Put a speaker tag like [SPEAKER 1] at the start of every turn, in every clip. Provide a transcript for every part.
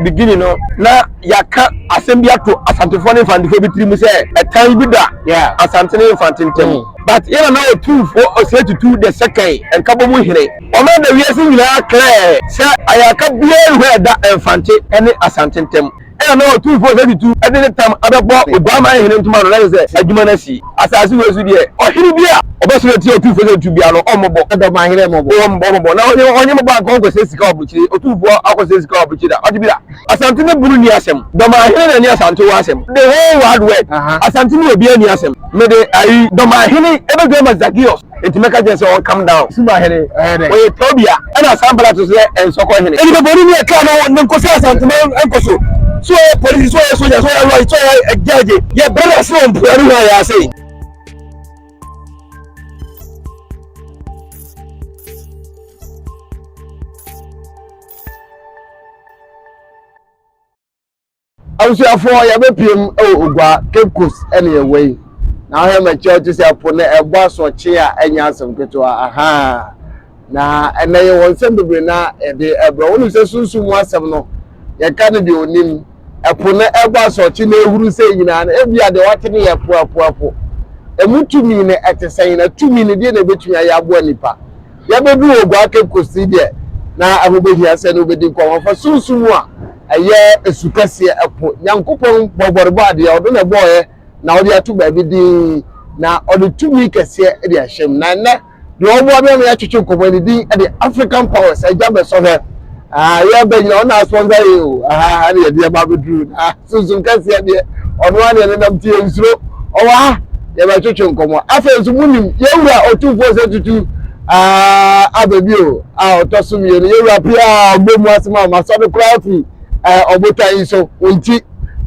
[SPEAKER 1] beginning no na yaka asembia to asantefo ne infantefo bitiri mu say a time bi da asante ne infantentem but you know two for to the second and kabo mu hire o ma da wiase nyina clear say ayaka bia where da infante ene asantentem and no 242 at the time adabo obama hene ntuma no na say adwuma na si asase we su de o hiri bia obesere ti 242 bia no omobo adabo hene mobo omobo na onye mobo akon say sika obuchi otufo akose sika obuchi da odi bia asante ne buru ni asem doma hene na ni asante wa asem the whole world word asante ne obi ani asem me de ayi doma hene ebe go mazagios enti meka je say on calm down suma hene o tobia ana sambala to say ensoko hene eni be buru ni eka no nkosi asante enkoso so police so soldier so right so judge your brother from everywhere ya say awusiafo ya bepiem ogwa Cape Coast ene away na ho ma church say apo na ebo asoche a enya asem keto aha na ene ye wonsem bebre na de ebro wonu se sunsun mu asem no ye ka ne de onim epo na ebo asoche na ehuru se nyina na ebia de wate ne ye po emutumi ne etesen na tumi ne de na betumi aye abo nipa ya bedu ogwa Cape Coast de na abobehia se no bedi kwa fa sunsun mu a aye esukase epo nyankopon boborbo ade odo na boye na odi atu ba bi din na odi tumi kase e ahyem na na de obo be me atwetwe nkomani din e African powers ajabe so he ya be nyina ona sponsor you ade de ba bedru sunsun kase de ono ane ne nam tie nsuro owa ya ba twetwe nkomo afa nsu munim yewura otufo se tutu abebio otosum ye yewura pia ogbomu asema ma so de krafi obota iso onti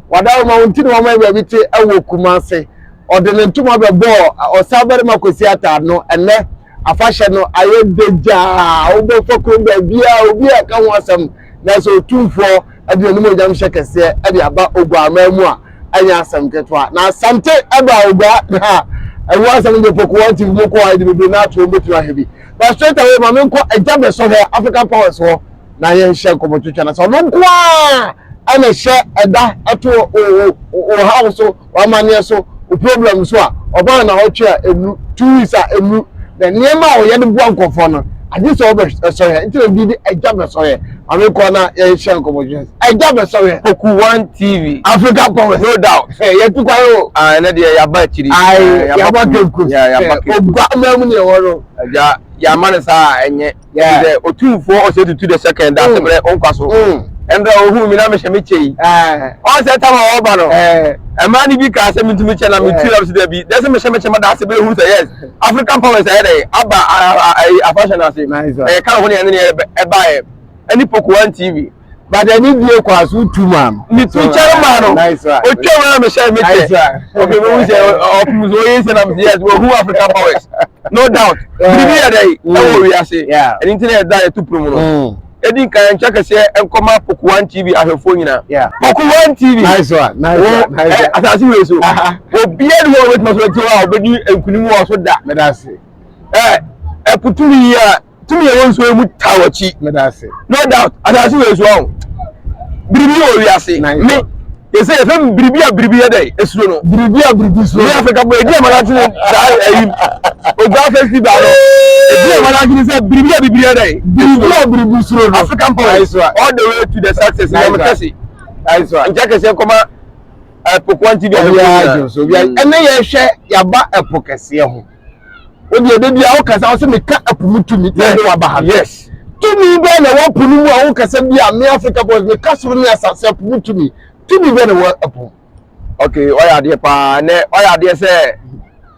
[SPEAKER 1] wadawo ma onti no ma bia biti awo kumase odene ntuma be bo osabere makosi ata no ene afahye no ayedeja obo fokun be bia obi aka ho asem na so tumfo ade no mo jam shekese ade aba ogwa amamu a anya asem ketwa na asante aba ogwa ha ewo asem de poku wanti mo ko ade be na to betu ahebi but straight away ma me nko ejabe so there African powers ho na yen share komotutwa na so no kwa ana share eda ato o house o mane so o problem so a oba na ho twa enu 2 weeks a enu na niema o ye de bo ankofo no adi so oba so he nti bi di ejabe so he ame ko na yen share komotutwa ejabe so he Poku 1 TV Africa Power no doubt ye tu kwa yo na de ya ba chiri ya ba kenku ya ba kenku ogba mamu ne woro ya man sa enye de otumfo o se to the second that semre onkwaso enda ohu mi na me hye me chei on se tama oba no mani bi ka se mitumi che na mitira se bi de se me hye me che ma da se be hu say yes African powers say dey aba afashion ase ka ho ne ne e ba any Poku 1 TV but any die kwaso tuma mi tu chairman no o twa me hye me che okay we say opumuzo yes na me yes who African powers no doubt bibi ya dey e we ase and internet da to promo no edi kan chaka se enkoma Poku 1 TV ahefo nyina Poku 1 TV nice one asasi we so obi edi wo wet maso ti wa obedi enkunimu wo so da medase eputumi ya tumi ye won so emu tawachi medase no doubt asasi we so bibi wo wi ase me ye say fam bibi ya dey esuro no bibi so ni Africa boy edi amala tini da ogba festival no edi amala tini say bibi ya dey bibi so African powers all the way to the success na mekasi nice one njake se koma Poku 1 TV ya so bia ene ye hwe ya ba epokese ho odi ebia wo kasa wo se meka apumutumi de wa ba ha yes tumi be na wo punu mu a wo kasa bia me Africa boys me kaso ni asase apumutumi tumi be na wo apu okay oya de pa ne oya de se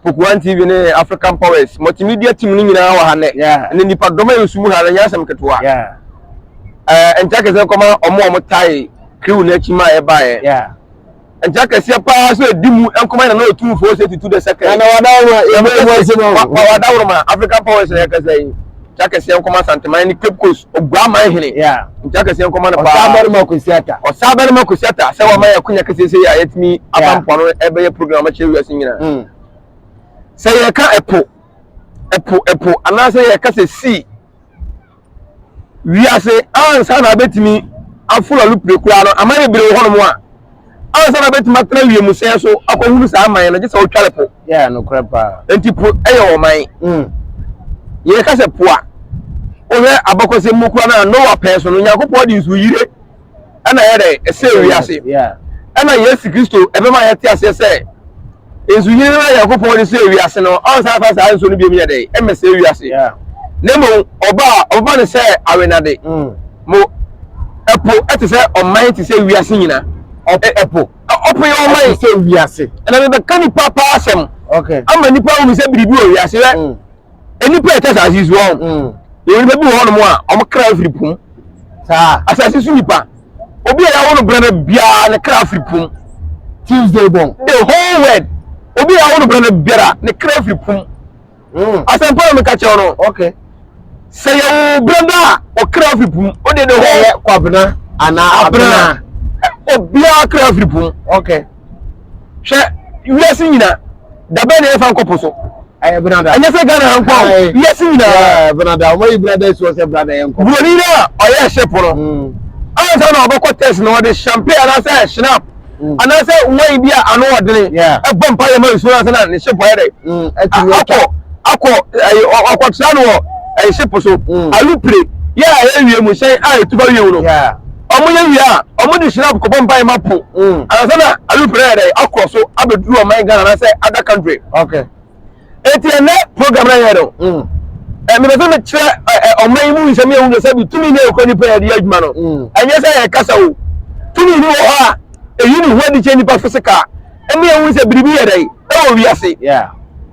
[SPEAKER 1] Poku 1 TV ne African powers multimedia team ni nyina wa ha ne nipa doma yusumu ha nya asem ketwa entake se koma omo tai crew na chima e ba entake se pa so edimu enkoma na no tumfo se to the second na wadawo ma African powers na kasa yi entake se enkoma santeman ni Cape Coast ogwa man hene entake se enkoma na pa osabere ma kosiata se wa man yakunya kase se ya yetimi abampo no ebe ye program ma chewi asin nyina se ye ka epo ana se ye kase si wi ase ansa na betimi
[SPEAKER 2] afura lupre kura no amane bere wo hono mo a ansa na betima tra wie mu sen so akohunu sa aman na je se wo tware po
[SPEAKER 1] yeah no krepa
[SPEAKER 2] enti po eyo oman ye ka se po a o he abakose mu kura na no wa peso no yakopɔ di nsu yire ana yere ese wiase
[SPEAKER 1] yeah
[SPEAKER 2] ana Yesu Kristo ebema yete ase se nsu yire na yakopɔ di se wiase no ansa fa sa nsu no bi emi de emese wiase
[SPEAKER 1] yeah
[SPEAKER 2] nemo oba ne se awenade mo epo ete se oman ti se wiase nyina epo opo ye oman
[SPEAKER 1] se wiase
[SPEAKER 2] na me be kani papa asem
[SPEAKER 1] okay
[SPEAKER 2] ama nipa wo se biribi o wiase we enipa ete sa asisu on ye nipa bi wo no mo a o mo kra afiripum
[SPEAKER 1] sa
[SPEAKER 2] asasi su nipa obi ya wo no brana bia ne kra afiripum
[SPEAKER 1] Tuesday bon
[SPEAKER 2] the whole world obi ya wo no brana bia ne kra afiripum asempa me ka che no
[SPEAKER 1] okay
[SPEAKER 2] say you brother o kra afiripum o de the whole
[SPEAKER 1] kwabna ana abna
[SPEAKER 2] obi ya kra afiripum
[SPEAKER 1] okay
[SPEAKER 2] she wiase nyina da be na e fa nkopo so
[SPEAKER 1] ay brother
[SPEAKER 2] anya se Ghana hanko wiase nyina
[SPEAKER 1] brother my brother so say brother yanko
[SPEAKER 2] broni na o ye shepo no ansa na obako test na o de champagne ana say snap ana say wai bia ano odene e bompa ye ma insurance na ne shepo ye de akọ tsano e shepo so alupre ya ewie mu sey ai tuba wie no omo ye wie a omo de snap ko bompa ye mapo ansa na alupre ye de akọ so abeduru o man Ghana na say other country
[SPEAKER 1] okay
[SPEAKER 2] etienne program na ye do me be me kire oman mu nsem ye hu se bi tumi ne ekoni pa ye de adwuma no anya say ye kasa wo tumi ni wo ha eyi ni ho di che ni pa physical emi ye hu se biribi ye de e wo wiase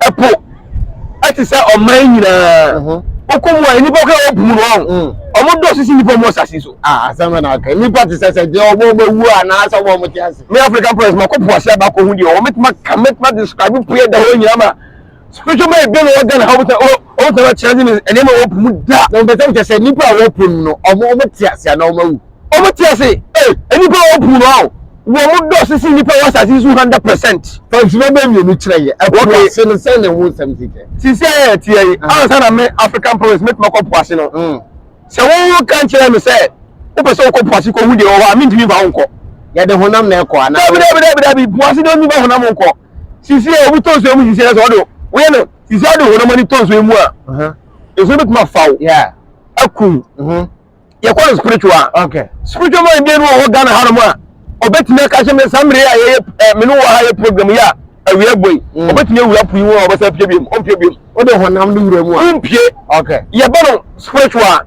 [SPEAKER 2] epo ati se oman nyina okomu a ni pa ka wo pumu no omo do sisi ni pa mo sasi so
[SPEAKER 1] asama na ka ni pa ti se je omo mewu ana asa wo mo ti ase
[SPEAKER 2] me African press ma ko po ase ba ko hu di o metima commitment describe po ye da ho nyina ma spiritual man be no Ghana how o ta change me ene ma wo pumu da
[SPEAKER 1] no be se ni pa wo pumu no omo ti ase na omo wu
[SPEAKER 2] omo ti ase eni pa wo pumu no wo mo do sisi ni pa wo sasi so 100%
[SPEAKER 1] fancy no be mi ni kire ye e se no se ne wo sam ti ke
[SPEAKER 2] sisi e ti ye ansa na me African press metima ko po ase no se wo kan kire me se o pe se wo ko po ase ko hu di o wa mi ntimi ba wonko
[SPEAKER 1] ya de honam na ekọ ana
[SPEAKER 2] bi po ase do ni ba honam wonko sisi e obi to so mu sisi e so do we no sisi ado honam ni to so mu a eso be kuma fawo akun ye ko spiritual
[SPEAKER 1] okay
[SPEAKER 2] spiritual man bi no wo Ghana ha no mu a obetime ka che me samre ya ye me no wo ha ye program ya awie boy obetime wura pui wo obesa pie biem on pie biem
[SPEAKER 1] o de honam no wura mu a
[SPEAKER 2] on pie
[SPEAKER 1] okay
[SPEAKER 2] ye ba no spiritual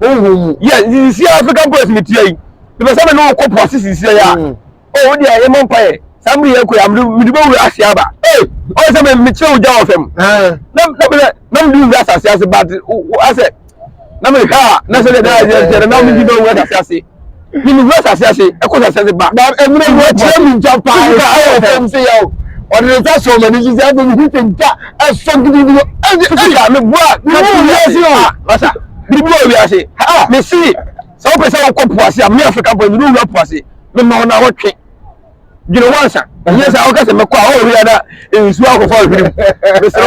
[SPEAKER 2] ye sisi African boys me tie yi be say me no ko posi sisi ya o di aye mon pae samre ye ko ya me do wura asia ba o say me che o ja ofem na me do asase ase but ase na me ka na say da je na me do wura asase ni me wura asase e ko asase ba
[SPEAKER 1] emre wo che mi nja pa e ofem se yo o de ta so mani ji za be mi tinta e so gidi
[SPEAKER 2] ya me bua na
[SPEAKER 1] yes yo
[SPEAKER 2] masa bibi o wi ase me si so pe se o ko poase me African boy me do wura poase me ma na hotwe gino wansa yes I okay se me kwa o wi ada ensu akofo hwiri me se o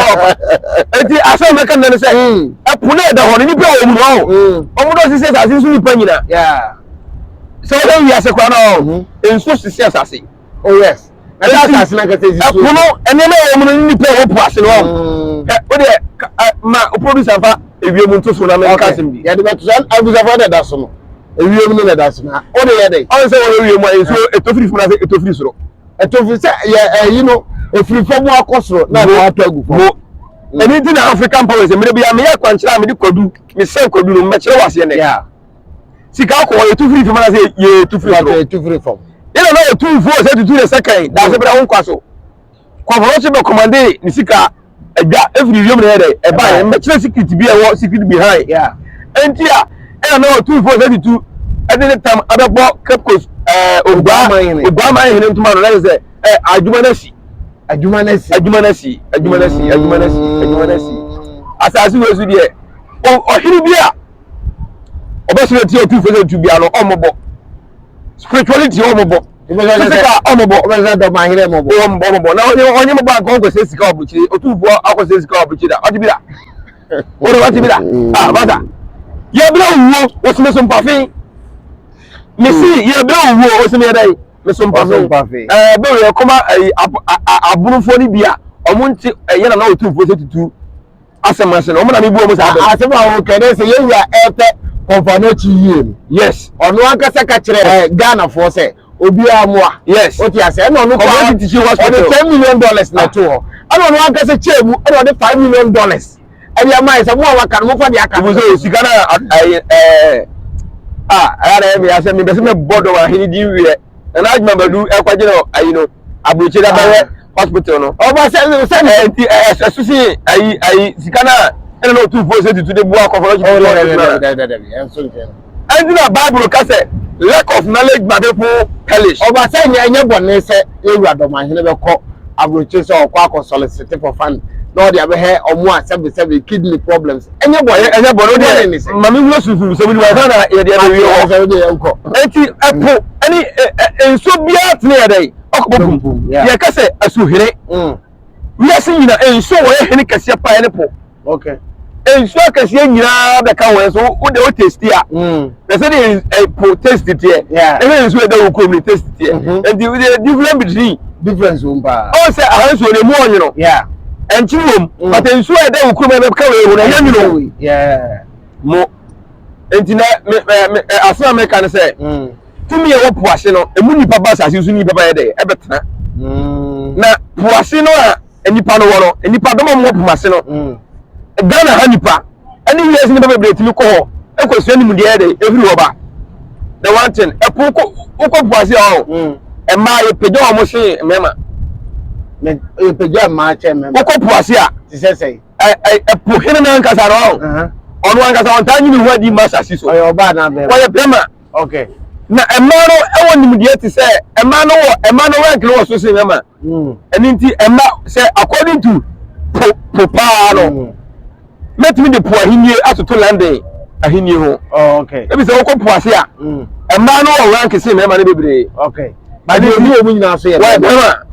[SPEAKER 2] enti aso me kan na se e puna da ho ni pe o mu no o mu do si se sa si su ni pa nyina so o wi ase kwa no ensu si se asase
[SPEAKER 1] oh yes na ta asase na ka se si so
[SPEAKER 2] puno ene na o mu ni pe o poase no o de ma o producer fa ewie mu nto so na me ka sem bi
[SPEAKER 1] ya de ba tusan abuza fa da so no ewie mu no da so na o de ye de
[SPEAKER 2] o se o ewie mu ensu etofiri fu na se etofiri soro
[SPEAKER 1] etofiri se ye you know efiri fo mu akosoro na na atagu fo
[SPEAKER 2] anything in African powers me be me ya kwanchira me di kodu me se kodu no me kire wase ne sika ko ye etofiri fu na se ye etofiri soro
[SPEAKER 1] etofiri fo
[SPEAKER 2] ye na etofiri se tutu the second da se bra won kwaso kwa bro che be commande ni sika agba every yom na dey e ba me kire secret bi e wo secret behind entia e na etofiri se tutu e dey time abebo capcos Obama hene ntuma no na say adwuma nasi asasi we su de o hiri bia obeso ti otu fo tu bia no omobo spirituality omobo sika omobo
[SPEAKER 1] obeso do ma hire omobo
[SPEAKER 2] na onye mo ba ko se sika obuchi otu fo akose sika obuchi da odi bia o ro odi bia bada ye bia wo so so mpafin me see ye be wo o se me dai me so mpafe be we koma aburufo ni bia omo nti ye na otu fo se tutu asemase no omo na me bu omo sa be
[SPEAKER 1] asema wo kede se ye wia epe konfano chi yie
[SPEAKER 2] yes
[SPEAKER 1] ono ankasa ka kire Ghana for say obi amoa
[SPEAKER 2] yes
[SPEAKER 1] o ti ase na ono
[SPEAKER 2] kwa teach hospital
[SPEAKER 1] $10 million na to ho ana ono ankasa chebu ana de $5 million e ya mai se mo wa kan mo fa de aka
[SPEAKER 2] wo so sika na ara me ase me be se me bodo wa hini di wie na ajuma badu e kwaje no ayi no abroche da bawe hospital no
[SPEAKER 1] o ba se
[SPEAKER 2] enti asusi ayi sika na ene no tu fo se tutu de bua konforo and the Bible can say lack of knowledge my people perish.
[SPEAKER 1] Oba say nya bone say ewu adoma hene be ko abroche so okwa solicit for fund no dey be he omo a 77 kidney problems enya bone dey
[SPEAKER 2] mami wo sufu so bi wa na ye dey be wo
[SPEAKER 1] so dey enko
[SPEAKER 2] enti epo ani enso bia tne dey okopom ye ka say asuhire we asin nyina enso wo ye hene kase pa ye ne po
[SPEAKER 1] okay
[SPEAKER 2] enso kase nyina be ka wo so wo dey o taste a they say dey po taste it here enso dey wo ko mi taste it here and the difference between
[SPEAKER 1] difference umba
[SPEAKER 2] o say ahanso ne mu onyo enchi wom but enso dey wo ko me ka wo na nya nyino mo entina afa me kan say tumi ye wo poase no emu nipa ba asase so nipa ba ye dey e betena na poase no a enipa no wo no enipa do mo poase no Ghana ha nipa ani yes ni baba timi ko ho e ko so ni mu de dey every wo ba the one thing e po ko poase o e ma ye pejo o mo se mema
[SPEAKER 1] me e pejo ma che mema
[SPEAKER 2] ko poase a
[SPEAKER 1] ti se
[SPEAKER 2] e po hene na nkasa ro onu nkasa on tanyi ni ho di masa si so
[SPEAKER 1] oyo ba na be
[SPEAKER 2] wo ye pema
[SPEAKER 1] okay
[SPEAKER 2] na e ma no e woni mu de ti se e ma no work no so se mema eni nti e ma se according to popa no let me the poor hinie atoto lande ahinie ho
[SPEAKER 1] okay
[SPEAKER 2] e bi se wo ko poase a e ma no wo rank se mema ne bebre
[SPEAKER 1] okay but the new omu nyina so ye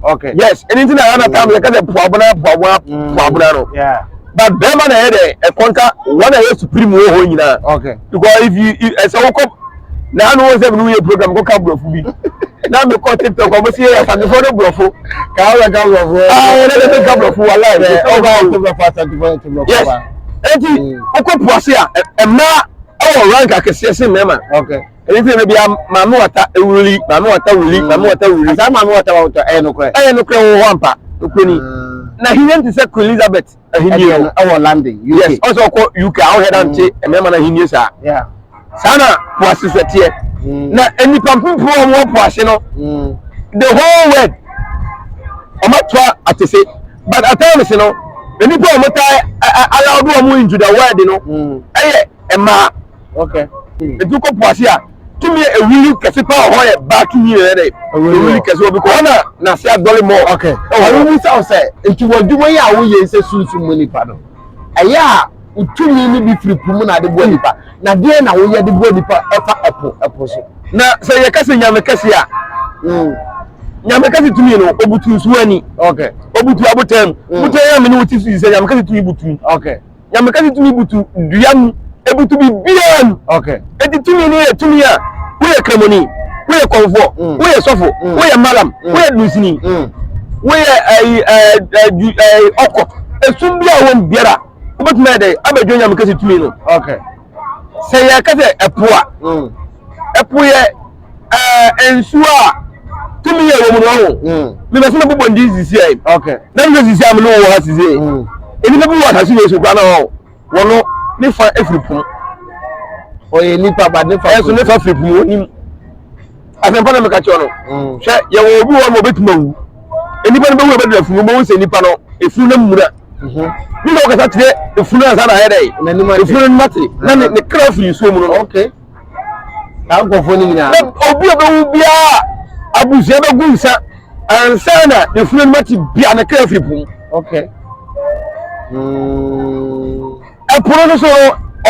[SPEAKER 1] okay
[SPEAKER 2] yes anything na na time like that poabona no
[SPEAKER 1] yeah
[SPEAKER 2] but bema na here e conquer one of supreme wo ho nyina
[SPEAKER 1] okay
[SPEAKER 2] because if you so wo ko na no wo se no ye program ko ka brofu bi na me ko TikTok ko si ya fa before no brofu
[SPEAKER 1] ka wa ka brofu
[SPEAKER 2] na ka brofu wallahi
[SPEAKER 1] o ba to be fast to brofu
[SPEAKER 2] yes enti ko poase a e ma o rank akese se mema
[SPEAKER 1] okay
[SPEAKER 2] anything na bia mama wata ewuli asa mama wata
[SPEAKER 1] no kre
[SPEAKER 2] wo ampa okoni na hinya nti se Queen Elizabeth ahinie
[SPEAKER 1] o landing UK
[SPEAKER 2] yes also ko UK how head ante mema na hinie sa
[SPEAKER 1] yeah
[SPEAKER 2] sana poase swetie na enipa mpimpo wo poase no the whole world omatwa atese but at times no enipa omota allowed wo into the world no ema
[SPEAKER 1] okay
[SPEAKER 2] edu ko poase a tumi ewili kese pa ho ye ba tumi ye dey ewili kese obi ko na se adole mo
[SPEAKER 1] okay awu mi sa say etu waduma ya wo ye se sunsun mu nipa no aya utumi ni bi free pum na de bo nipa na de na wo ye de bo nipa efa epo so
[SPEAKER 2] na se ye kese nyame kese a nyame kese tumi no obutu suani
[SPEAKER 1] okay
[SPEAKER 2] obutu abotem butu ya me ni wuti su se nyame kese tumi butu
[SPEAKER 1] okay
[SPEAKER 2] nyame kese tumi butu duam ebutu bi biam
[SPEAKER 1] okay
[SPEAKER 2] eti tumi ni tumi a we ye kremoni we ye konfo we ye sofo we ye malam we ye lusini we ye oko esum bia won biara obetuma dey abadwo nyame kese tumi no
[SPEAKER 1] okay
[SPEAKER 2] se ye kese epoa epo ye ensu a tumi ye wo mu no me be so bo ndi sisi ai
[SPEAKER 1] okay
[SPEAKER 2] na me sisi am no wo ha sisi eni be bo ha sisi so kwa na wo wono ni fa efripum
[SPEAKER 1] oye nipa ba ni fa
[SPEAKER 2] eso ni fa fripum oni asempa na me ka cho no hwe ye wo obi wo mo betuma wu enipa no be wo be dafu mo wo se nipa no efuru na mura ni no ka sa tire efuru na sa na he dai efuru na mate na ne kra firi so mu no
[SPEAKER 1] okay ka go foni nyina
[SPEAKER 2] obi obe wu bia abusia be gunsa ansana efuru na mate bia na kra fripum
[SPEAKER 1] okay
[SPEAKER 2] eporo no so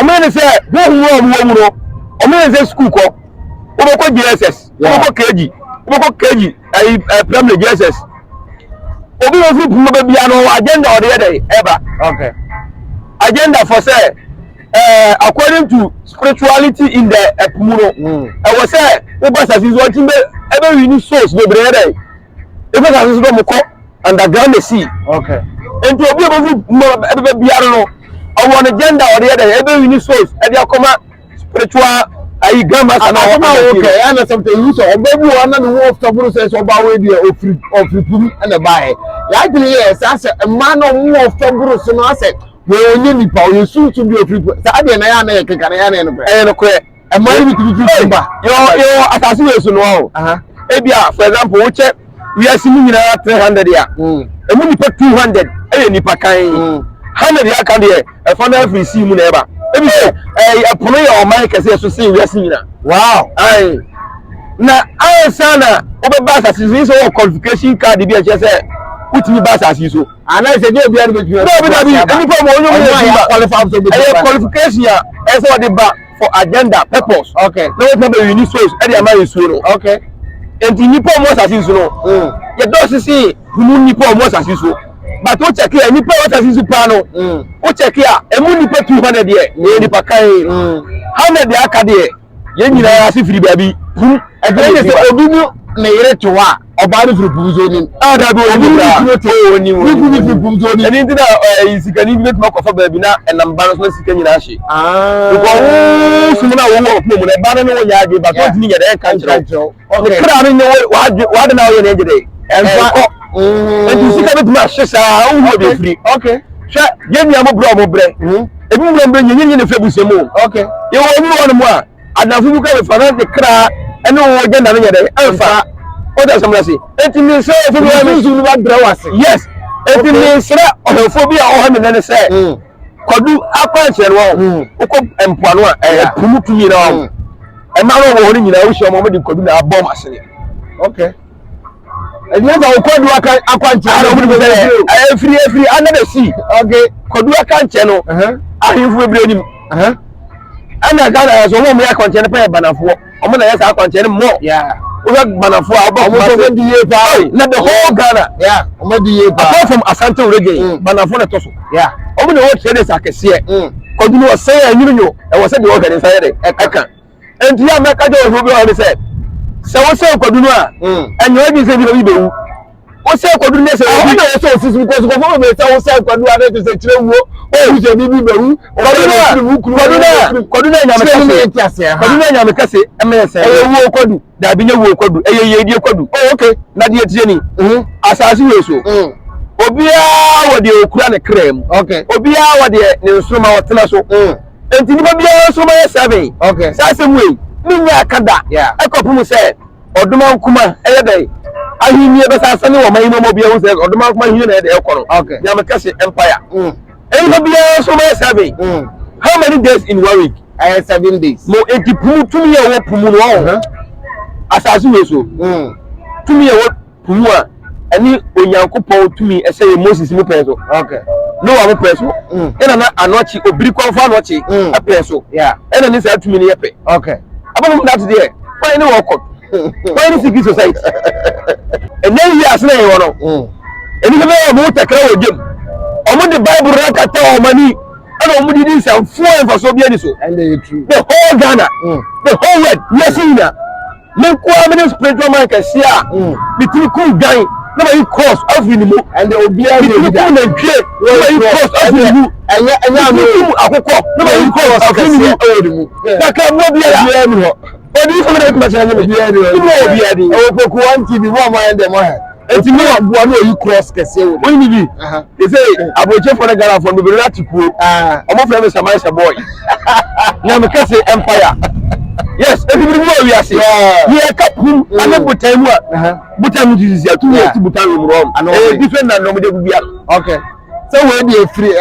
[SPEAKER 2] o me ne se wo hu wo mu no o me ne se school ko wo ko JSS wo ko KG ai primary JSS obi wo fi pumo be bia no agenda o de dey eba
[SPEAKER 1] okay
[SPEAKER 2] agenda for say according to spirituality in the epumuno I was say the boss as is watching every you need source the brother the boss as is no more underground the sea
[SPEAKER 1] okay
[SPEAKER 2] and to be able to be no I want agenda or the other every you need source and they come spiritual I grandma and
[SPEAKER 1] okay and something you so baby one and wolf to process about way there of free and a buy likely yes as a man of wolf to process no asset we only need power you soon to be a free so I dey na ya can and a man with free
[SPEAKER 2] your assassination no ebia for example we check we are seeing 300 ya e mu nipa 200 e nipa kan 100 ya kan dey e final free see mu na eba ebi say pono ya o man kase so see we are seeing na
[SPEAKER 1] wow
[SPEAKER 2] ai na ansana obeba assassination so qualification card bi e say utimi ba assassination
[SPEAKER 1] and I say dey obi adu between
[SPEAKER 2] no be any problem only qualification ya e say the ba for agenda purpose
[SPEAKER 1] okay
[SPEAKER 2] no problem you need source e dey am you so
[SPEAKER 1] okay
[SPEAKER 2] and the nipa mo assassination no you don see who nipa mo assassination but o check here nipa mo assassination pa no o check here e mu nipa 200 there e nipa kai 100 there aka there ye nyina ya se firi baby
[SPEAKER 1] e dey say obi mu na yere to wa oba ni firi buzo ni
[SPEAKER 2] da bi obi ni to oni
[SPEAKER 1] ni firi buzo ni
[SPEAKER 2] eni ntina sikani bi betuma kofa baby na enamba no sika nyina hye ko sumu na wo mu na ba na wo nya ade ba to tini nya de kan kiro okay kra ni wa de na wo ne gede enfa enti sika betuma hye sa wo be firi
[SPEAKER 1] okay
[SPEAKER 2] hwe ye nya mo bre ebi mo bre nyi ne febu mu
[SPEAKER 1] okay
[SPEAKER 2] ye wo ni wo mo a adafu bu ka be fa na de kra ene wo je na nya de enfa what does somebody say? Eti mi se ofu bi wa mi zulu ba bra wase. Yes. Eti mi se ohofo bi a o ha me na se. Kodu akwa chere wo. Ukọ empoano a pumutu mi na wo. E ma ro wo ni nyina wo hye mo de kodu na abom asene.
[SPEAKER 1] Okay. Eni eba o kodu akwa chere
[SPEAKER 2] wo de se free under the sea.
[SPEAKER 1] Okay.
[SPEAKER 2] Kodu aka chere no. Ahimfu ebre nim. Ana ga na so mo ya akwa chere pa banafo. Omo na ya sa akwa chere mo.
[SPEAKER 1] Yeah.
[SPEAKER 2] We got Banafo about not the whole Ghana.
[SPEAKER 1] Yeah,
[SPEAKER 2] apart from Asante Reggae, Banafo na toso.
[SPEAKER 1] Yeah,
[SPEAKER 2] omo the whole traders akese. Continue was say and you know, I was said the organ inside there. Eka. And ya make a do who be said. So what say Kodunua? And you already said you do. What say Kodunua say I know so because go me say Kodunua to say chire wo. Oh, je bibi beru. Kodunua nya me kase em say wo kodu da bi nya wo kodu ye die kodu. Oh okay, na die tie ni. Asase we so. Obia wo de okura ne krem.
[SPEAKER 1] Okay.
[SPEAKER 2] Obia wo de ne nsoma wo tena so. Enti ni ba bia nsoma ye 7.
[SPEAKER 1] Okay.
[SPEAKER 2] Sasem we ni nya kada. Ekopum say oduma nkuma eye dai. Ahini e be sase ne wo man mo bia wo say oduma nkuma hini na e de ekoro.
[SPEAKER 1] Okay.
[SPEAKER 2] Ya me kase empire. Enti ba bia nsoma ye 7. How many days in 1 week?
[SPEAKER 1] 7 days.
[SPEAKER 2] Mo enti pumu tumi ye wo pumu no wo. Asase we so. Tumi ye wo pumu a ani onyankopon tumi ese ye Moses mu peso.
[SPEAKER 1] Okay.
[SPEAKER 2] No wa mu peso. Ena na anochi obiri konfa anochi e peso.
[SPEAKER 1] Yeah.
[SPEAKER 2] Ena ni say tumi ni ye pe.
[SPEAKER 1] Okay.
[SPEAKER 2] Abam that there. Why ni work? Why ni secret society? And then you asna ye wono. Eni be mo takra wo gem. Omo the Bible raka ta o mani. Ana omo di dis am fo en so bia ni so.
[SPEAKER 1] And the true.
[SPEAKER 2] The whole Ghana. The whole world. Yes ina. Men kwa me spiritual man ka sia. Bitini ku gan. No you cross every ni mo
[SPEAKER 1] and the obia
[SPEAKER 2] ni that na dwe no you cross every ni
[SPEAKER 1] enya
[SPEAKER 2] no akokọ no you cross every ni mu na ka mo bia ni ho odi so na kuma chanya me bia ni ho bia di
[SPEAKER 1] o poku anti bi mo ma ende mo he enti mi wa bua no you cross kese wo
[SPEAKER 2] oni bi they say aboche for the Ghana for me be lati kuo omo frame Samaisa boy na me kase empire. Yes, everybody know we are saying. Yeah, kapum, ane butaimu a. Butaimu jizi ya tu ya ti butaimu mrom. Different na nomu de bubia.
[SPEAKER 1] Okay. So we be free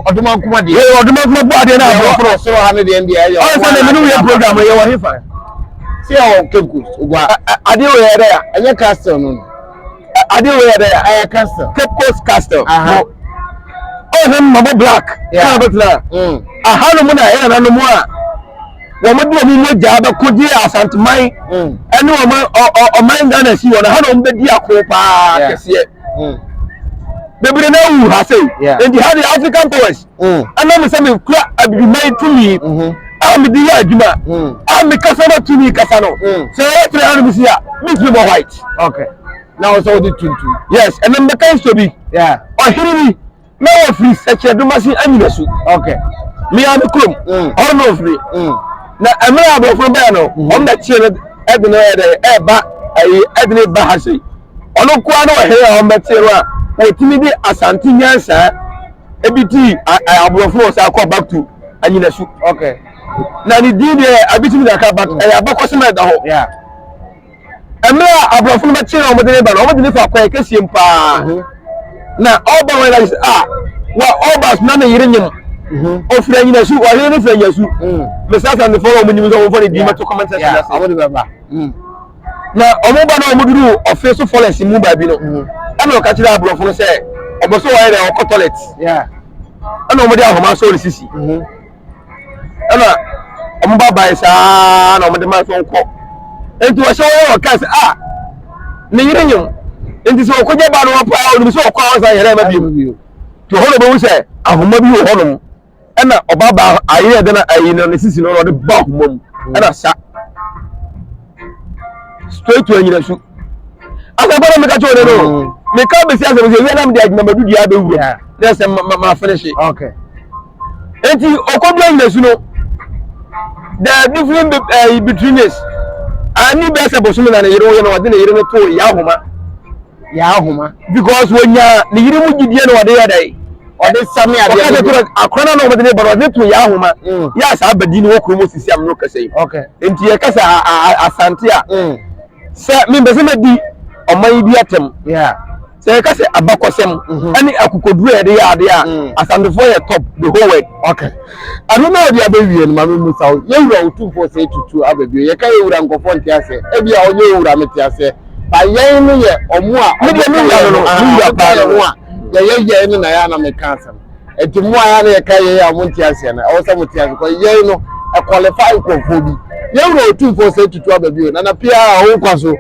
[SPEAKER 1] oduma kuma de.
[SPEAKER 2] Oduma kuma bo de na
[SPEAKER 1] afro so ha ne de ndi ayo.
[SPEAKER 2] Oh, so na menu we program ye wa hifa.
[SPEAKER 1] See our Cape Ugwa.
[SPEAKER 2] Ade we here ya.
[SPEAKER 1] Anya castle no.
[SPEAKER 2] Ade we here ya.
[SPEAKER 1] Aya castle.
[SPEAKER 2] Cape Coast Castle. Oh, him mabo black.
[SPEAKER 1] Yeah.
[SPEAKER 2] Aha no mu na ya na no mu a. Womo do mi mo jaba koji asanteman ene o man Ghana si wona ha no mbe di akopa kese bebre na wu ha say and the African powers ana me say me kura abibi man to me am di ya adwuma am kasa na tumi kasa no so e tre anu bisi a me tumi mo white
[SPEAKER 1] okay now so the tuntu
[SPEAKER 2] yes and then the kind to be
[SPEAKER 1] yeah
[SPEAKER 2] o hiri na wo free seche dumasi anyina su
[SPEAKER 1] okay
[SPEAKER 2] me am krom or no free na amra abofo ba no o na tie no e no e ba ayi e de ba ha sei ono kwa na o hiri o metiro a o timi di asante nyansa ebiti abofo sa call back to anyina su
[SPEAKER 1] okay
[SPEAKER 2] na ni di de abiti mi da ka back e abakose me da ho
[SPEAKER 1] yeah
[SPEAKER 2] emra abofo ma chira o modene ba no o modene fa kwa kesi mpa na oba we like wa obas na na yire nyim o fira nyina su o hire ne fira nyasu me sa sa ne follow mo nyim so mo for di ma to comment section na
[SPEAKER 1] say awodi baba
[SPEAKER 2] na omo ba na omo duru o fe so follow si mu ba bi no ana o ka chira abofo no say obo so wa ire o ko toilet
[SPEAKER 1] yeah
[SPEAKER 2] ana omo di ahoma so risisi ana omo ba ba isa na omo di ma so nko enti o show o ka say ne yire nyim enti so ko je ba no pa o ni so ko ansa yere ma bi to hono be wuse ahoma bi ho hono ana obaba aye de na ayi no ne sisi no de ba ahoma mu ana sa straight to anyina su asa bora me ka cho de no me ka be si asa be na me de adwuma madu dia be wuro na se ma finish
[SPEAKER 1] okay
[SPEAKER 2] enti okodu anyina su no the different between us ani be se bosu me na yire wo ye no wade na yire no to ya ahoma because when ya ni yire mu gidie no wade ya dai wade sami ade akona no wade ne baro wade to ya ahoma ya sa abadi ni wo kromo sisi am no kasa yi
[SPEAKER 1] okay
[SPEAKER 2] enti ye kasa asante a se me be se medi oman bi atem
[SPEAKER 1] yeah
[SPEAKER 2] se kasa abakosem ani akukoduru ya de ya ade a asante for your top the whole world
[SPEAKER 1] okay anu na odi abewie no ma me musa ye wura otumfo se tutu abewie ye ka ye wura nkofo ntiase e bia onye wura metiase bayen no ye omo a me de me wura no wura ba no a ye no na ya na me kansam enti mo aya na ye ka ye ya mo ntiase na o se mo tiase ko ye no e qualify nkofo bi ye wura otumfo se tutu abewie na pia o kwaso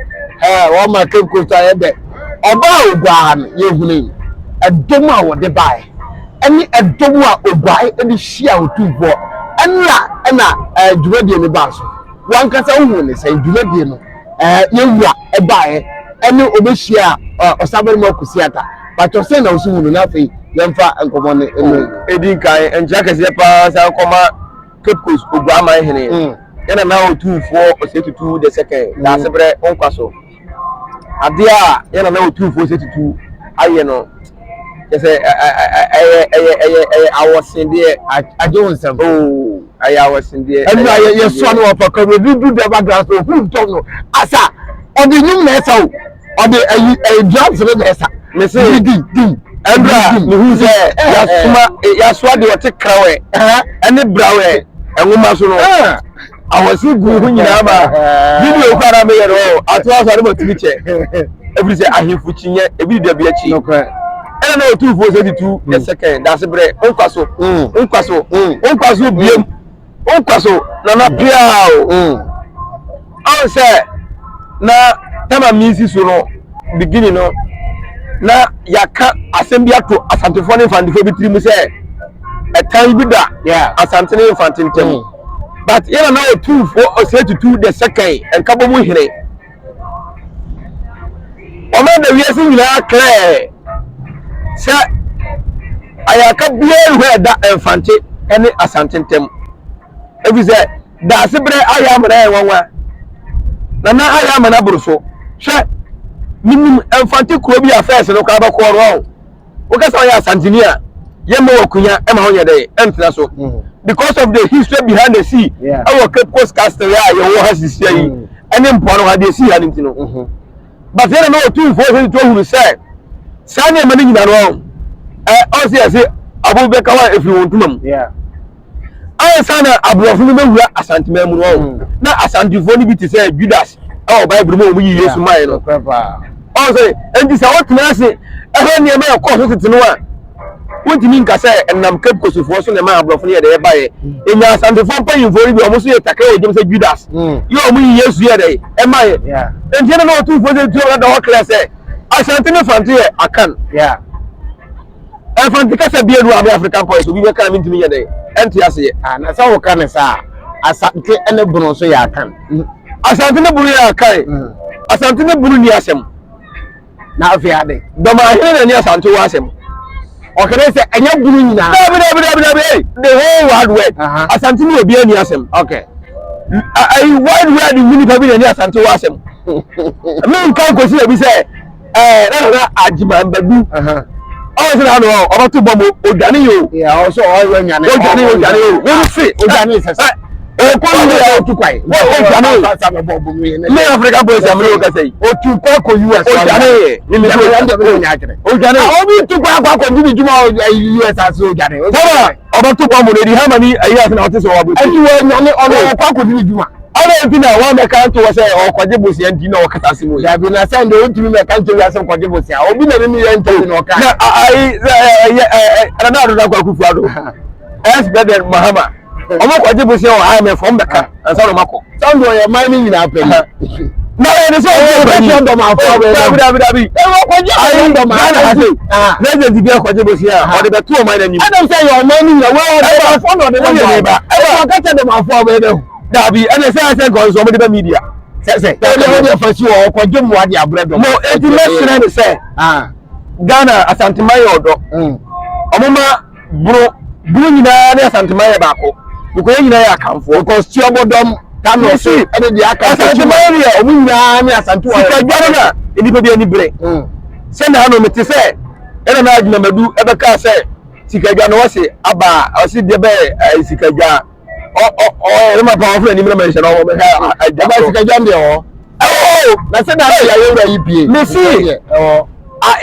[SPEAKER 1] wo ma Cape Coast ye be oba ogwa no ye hunu edom a wo de bae eni edom a ogwae edi hia otumfo ena dwumadie ne ba so wan kasa hu ne sai dwumadie no yewura ebae eni obehia osabere mo kusiata but ose na osu hunu na fe yemfa enkomo ne
[SPEAKER 2] edi kan enja kase pa sa koma Cape Coast ogwa ma hene yana na otumfo osetutu de second da sebre onkwaso ade a yana na otumfo osetutu aye no yese awosinde
[SPEAKER 1] ajonsem
[SPEAKER 2] aye awosinde
[SPEAKER 1] enu aye yeso no opaka dudu de background so who talk no asa odi nyum na esa o odi drums no na esa
[SPEAKER 2] me say di endra me hu say yasuma de wote krawe ene brawe enwuma so no awasi gu hu nyina ma video kwara me yero ato aso de motimi che every say ahifu chinye ebi de bia chi ena na otu fo se tu the second that's bre onkwaso biem onkwaso na pia o say na tama misi so no beginning no na yaka assembly to asantefo ne fandifo bitiri mu say etan bi da asante ne fantentem but ena na otu fo se tu the second enkabo mu hire o ma da wiase nyina clear se ayaka biere ho da enfante ene asantentem ebize da sebre aya mara enwanwa na aya mana buruso hwe minim enfante kuro bi affairs no ka ba ko ro o ka sa ya asantenia ye ma okunya e ma ho yede entra so because of the history behind the sea our Cape Coast Castle ya ye wo hasisi yi ene mpo no ha de sea ni ntino but ene no otu fo se to huru se sane mani nyina no o se ase abubeka wa efi wontumam ay sana abrofo me wura asantema mu no na asantifo ni bi ti say Judas o Bible mo yi Yesu mai no o say enti sa wotuna ase ehwe ne ma ko so tete no a wontimi nka say enam Cape Coast fo so ne ma abrofo ne ye de bae enya asantifo mpanyimfo bi o mo so ye takra o jem say Judas yo mo yi Yesu ye de e mai enti na otu fo se tu da ho kle say asantene fante ye akan Fanti kasa bienu abi African boys obi be kan mintimi ye dey enti ase
[SPEAKER 1] na sa wo kan sa asante ene bunu so ya kan
[SPEAKER 2] asante ne bunu ya kai asante ne bunu ni asem
[SPEAKER 1] na afi ade
[SPEAKER 2] doma hene na ni asante wa asem
[SPEAKER 1] okere se enye bunu nyina
[SPEAKER 2] dabi the whole world word asante ne obi ani asem
[SPEAKER 1] okay
[SPEAKER 2] ai world word ni pa bi na ni asante wa asem me nkan ko si e bi se na ajima mbadu oh se na no o to bom odane yo
[SPEAKER 1] yeah also all nyane
[SPEAKER 2] yo won fi
[SPEAKER 1] odane se ko ni o tu kwai
[SPEAKER 2] odane
[SPEAKER 1] sa me bobu mi
[SPEAKER 2] me Africa boys am no ka sei
[SPEAKER 1] o tu ko US
[SPEAKER 2] odane ni me
[SPEAKER 1] o nya kire
[SPEAKER 2] odane
[SPEAKER 1] o bi tu kwa ko ni juma US aso odane
[SPEAKER 2] o to bom no di hamani ayi asena o te so wa bo
[SPEAKER 1] ati wo nyane ono kwa ko ni juma
[SPEAKER 2] ala ntina wa me kan to se o kwaje bosi anti na o kata simu
[SPEAKER 1] ya bi na send o ntimi me kan to ya se kwaje bosi a obi na ni ye ntimi na o kan
[SPEAKER 2] na ai ana na do da kwa kufu ado es better mahama o mo kwaje bosi o ha me fo mbeka ansa no mako
[SPEAKER 1] sound o ye man ni nyina pe
[SPEAKER 2] na e ne so o
[SPEAKER 1] kwaje ndo ma fo be
[SPEAKER 2] dabi
[SPEAKER 1] e wo kwaje
[SPEAKER 2] ai
[SPEAKER 1] ndo ma
[SPEAKER 2] na ha se na je di kwaje bosi a o de be to o man ni
[SPEAKER 1] adam say your man ni na we o fo no de ba e wo ka te de ma fo be de
[SPEAKER 2] dabi ene se gonzo mo de media se
[SPEAKER 1] e de fasi o kwaje mu ade abredo
[SPEAKER 2] mo enti mesre ne se Ghana asantimaye odo omoma bro nyina na asantimaye baako ko nyina ya kanfo
[SPEAKER 1] because ti obodom tano so e de aka
[SPEAKER 2] asantimaye ya
[SPEAKER 1] omu nyina na asantu wa
[SPEAKER 2] ka gwana na enipa bi ani bre se na no mete se ena na adwuma madu ebe ka se sika no wase aba wase de be sika gwa o ma pa ofre ni mra ma nhyɛ no be ha
[SPEAKER 1] aba sika gwa de o na se na ya yewra yi pie
[SPEAKER 2] mesi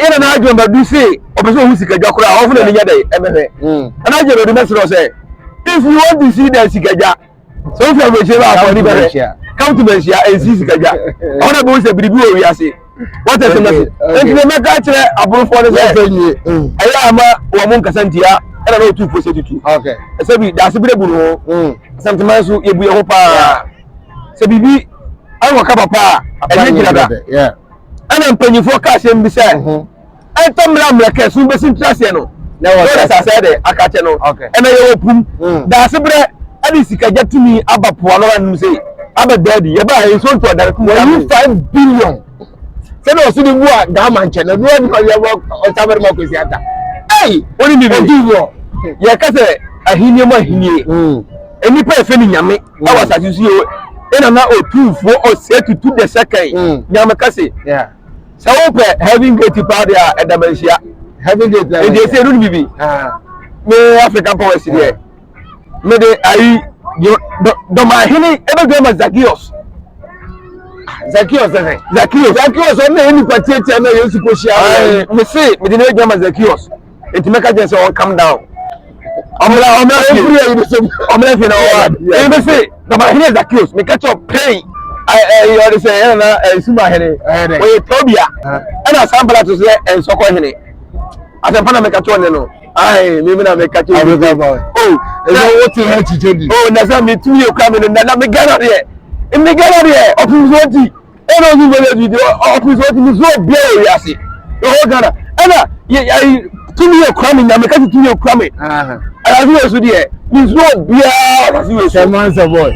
[SPEAKER 2] ena na adwuma madu se obeso hu sika gwa kora ofre ni nya dai emehwe ana je do mesro say if you want to see the sika gwa so if you are going to ni be come to Malaysia and see sika gwa ona be se biribi o wi ase what is the message if the mega kire aburu for the say ayi ama wo mun kasantia ena no 242
[SPEAKER 1] okay
[SPEAKER 2] se bi da se bi debu no sometimes so ebu ye ho pa se bibi ai waka papa enye kirada
[SPEAKER 1] yeah
[SPEAKER 2] ana mpanyifo ka se mbi se entomra mreke so be sin trase no na wo sa se de akache no ena ye wo pum da se bre adi sikaja tumi abapo no ran se aba daddy ye ba he so to da ku
[SPEAKER 1] 5 billion se no so di bu a da manche na no ye wo saber ma ko si ata ei
[SPEAKER 2] oni ni
[SPEAKER 1] oduwo
[SPEAKER 2] ye ka se ahinie mo ahinie eni pa efe ni nyame awa sa susu ye ena na otufo o se tutu de second nyame ka se
[SPEAKER 1] yeah
[SPEAKER 2] so pe having great party a edamansia
[SPEAKER 1] having great
[SPEAKER 2] e dey say run bibi me African powers here me de ayi do ma hini ebe go ma Zacchaeus na eni patete na Yesu ko shia me say me de no go ma Zacchaeus enti make just say calm down omla free you be so omla fi na o me say do ma hini Zacchaeus me catch up pain you dey say na suma hini o Ethiopia ana sambala to say ensoko hini asempa na me catch on no ai mimi na me catch on
[SPEAKER 1] oh what you had to do
[SPEAKER 2] oh na say me tu ye kwa me na me Ghana there opportunity eno you go video opportunity me so bia o yase the whole Ghana ena ye tu ye kwa me na me catch tu ye kwa me I do so there me so bia na see we
[SPEAKER 1] Semanza boy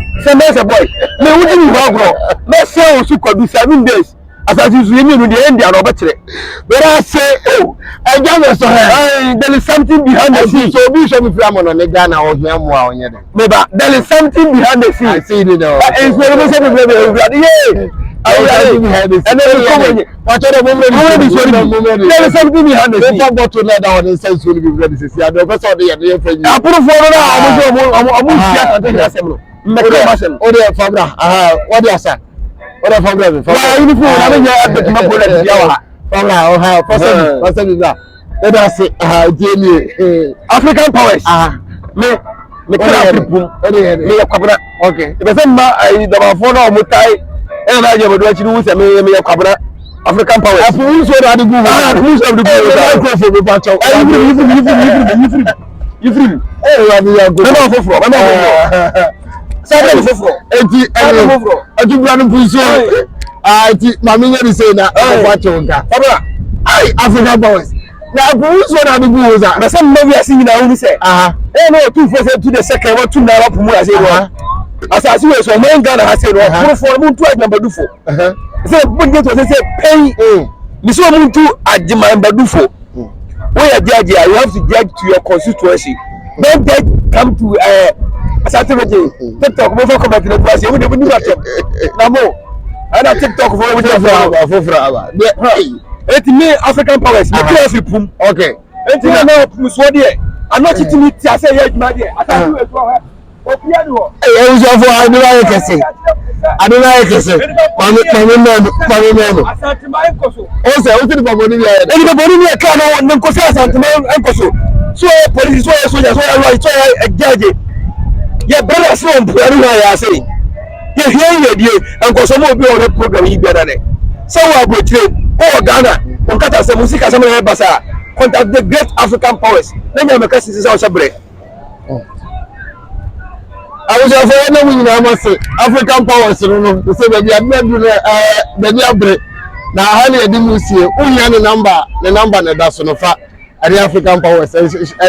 [SPEAKER 2] me wuti ni ho agro me say o su kwadu 7 days asasi su yemi no dey end and obekere but I say oh I just so there is something behind the scene
[SPEAKER 1] so bi show me from on the Ghana o me mo a onye de
[SPEAKER 2] me ba there is something behind the scene
[SPEAKER 1] I see it now
[SPEAKER 2] and so we say people yeah and then come on
[SPEAKER 1] what the moment
[SPEAKER 2] there is something behind the scene
[SPEAKER 1] but to let down the sense will be ready to see and the person dey friend
[SPEAKER 2] approve for no amu sia kan dey asem no me come asem
[SPEAKER 1] o dey fabra what dey asa oda fabra me
[SPEAKER 2] wa uniform na me ya bet ma product ya wa
[SPEAKER 1] fabra o ha person da let us say
[SPEAKER 2] African powers me kira pum me ya kwabra
[SPEAKER 1] okay
[SPEAKER 2] e be say ma ai da ba fo na o mutai e na je bodo chiru se me ya kwabra African powers
[SPEAKER 1] afu so da dugu
[SPEAKER 2] who so the
[SPEAKER 1] microphone be pa chow
[SPEAKER 2] you free
[SPEAKER 1] wa mi ya go
[SPEAKER 2] na foforo sabe foforo
[SPEAKER 1] enti ajubra no puso enti mami nya say na wa chonga
[SPEAKER 2] fabra
[SPEAKER 1] ai African powers na afu so da dugu za
[SPEAKER 2] na say mma wi ase nyina hu ni say no two for say to the second what two na wa pumu ase wo asase we so man Ghana ha say no for mu tu ajambadufo say bun get say pay me so mu tu ajambadufo when you judge you have to judge to your constituency don't judge come to asate we TikTok mo for comment na place we dey do that na mo ana TikTok for we dey
[SPEAKER 1] for
[SPEAKER 2] it me African powers me clear fi pum
[SPEAKER 1] okay
[SPEAKER 2] it na muso de ana chitimi ti ase ye adwuma de asate we so ha opia de ho
[SPEAKER 1] so for aduna kese mame
[SPEAKER 2] asante mai koso
[SPEAKER 1] o se o ti babo ni ya
[SPEAKER 2] eni babo ni ka na nko se asante mai enkoso so police so soldier so right so judge ye brother so mpuru ya say ye hie die enkoso mo obi o program yi biara ne so wa botre o Ghana on kata se musika se mo basa contact the great African powers na nya meka sisi se o sebre
[SPEAKER 1] awuja for na mu nyina amase African powers no say baby admedu na baby abre na ha na edi musie unya ne number na da so no fa ari African powers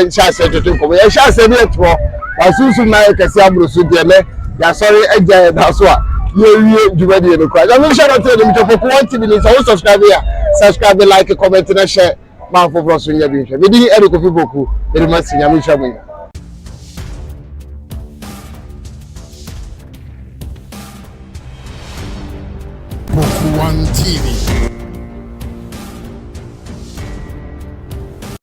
[SPEAKER 1] sha se to ko ya sha se bi etro wasusu na kesi abro so de le ya sorry eja da so a ye wie djubadi no kwa ya no sha na tell dem to for 1 minutes so subscribe here subscribe like comment na share man for bro so nya bi hwe bi di eri ko fi boku eri ma sinya mi hwa bo
[SPEAKER 3] Boku One TV.